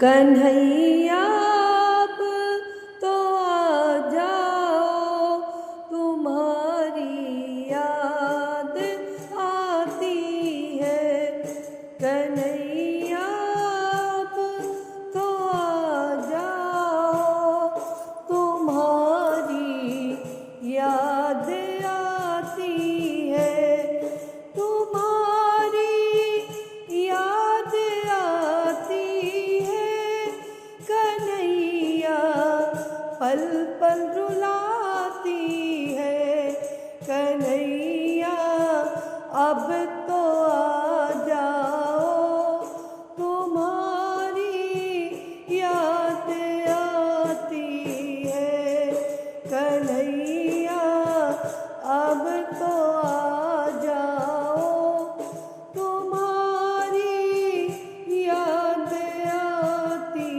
कन्हैया अब तो आ जाओ, तुम्हारी याद आती है। कन्हैया अब तो आ जाओ, तुम्हारी याद आती है। तुम्हारी याद आती है, कन्हैया पल पल रुलाती है। कन्हैया अब तो आ जाओ, तुम्हारी याद आती है। कन्हैया अब तो आ जाओ, तुम्हारी याद आती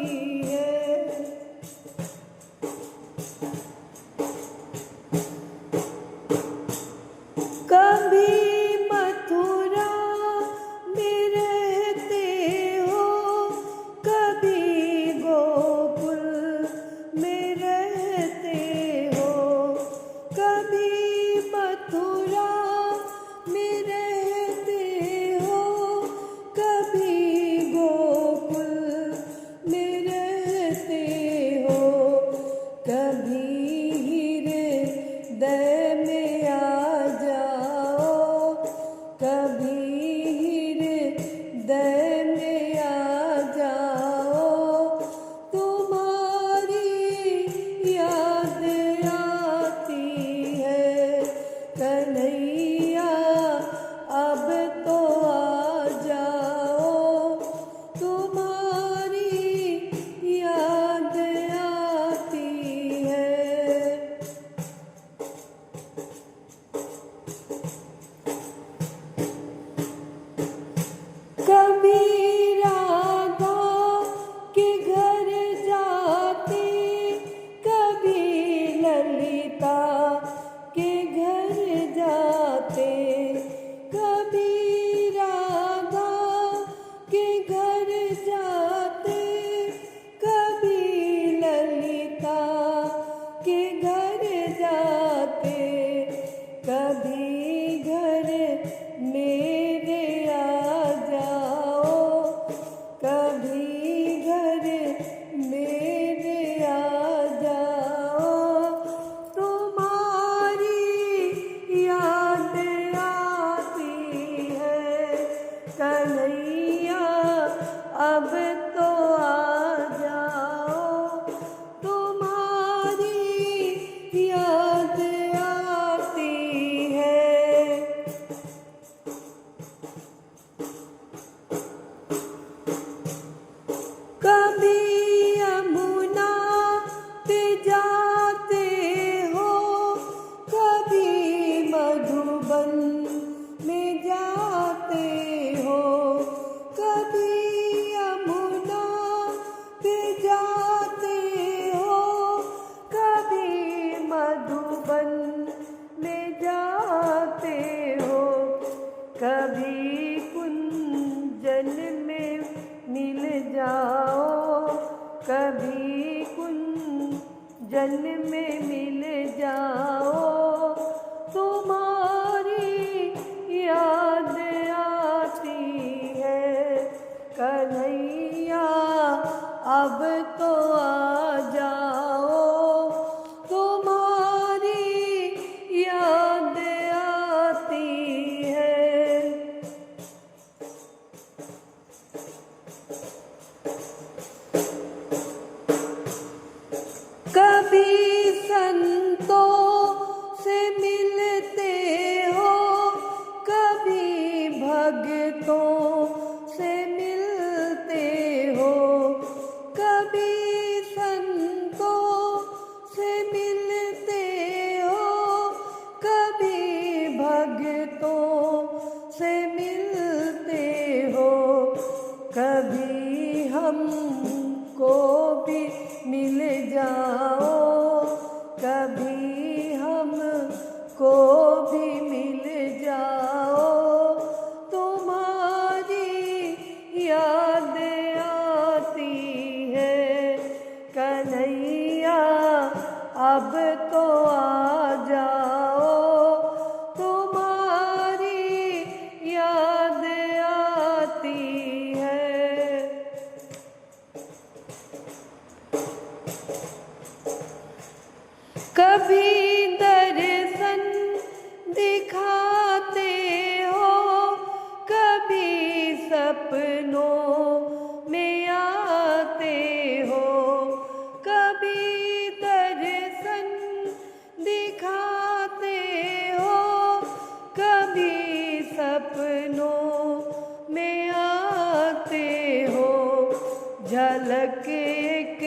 है। कभी मथुरा में रहते हो, कभी गोकुल में रहते हो। कभी मथुरा में रहते हो, कभी गोकुल में रहते हो। कभी हृदय में आ जाओ, कभी हृदय में आ जाओ, तुम्हारी याद आती है। कन्हैया अब तो आ जाओ, तुम्हारी याद आती है। कभी राधा के घर जाते, कभी ललिता के घर जाते। कभी राधा के घर जाते, कभी ललिता के घर जाते। कभी घर मेरे आ जाओ, कभी घर मेरे आ जाओ, तुम्हारी याद आती है। कन्हैया अब तो आ जाओ, तुम्हारी याद आती है। कभी यमुना पे जाते हो, कभी मधुबन में जाते हो। कभी यमुना पे जाते हो, कभी मधुबन में जाते हो। कभी कुंजन में मिल जाओ, कभी कुंजन में मिल जाओ, तुम्हारी याद आती है। कन्हैया अब तो आ जाओ, तुम्हारी याद आती है। कभी संतों से मिलते हो, कभी भक्तों से मिलते हो। कभी संतों से मिलते हो, कभी भक्तों से मिलते हो। कभी हमको भी मिल जाओ, कभी हमको भी मिल जाओ, तुम्हारी याद आती झलक एक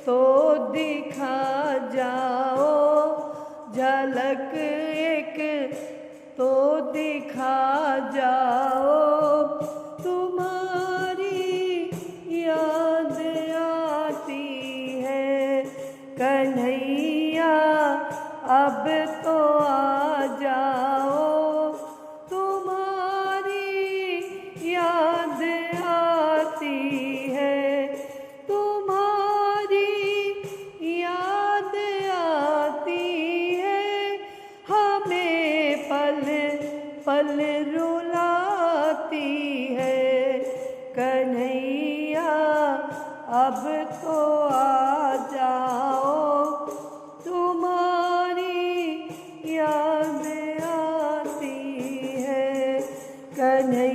तो दिखा जाओ, झलक एक तो दिखा जाओ। तुम्हारी याद आती है कन्हैया, अब तो आ जाओ। तुम्हारी याद आती है, तुम्हारी याद आती है, हमें पल पल रुलाती है कन्हैया, अब तो आ जाओ। तुम्हारी याद आती है कन्हैया।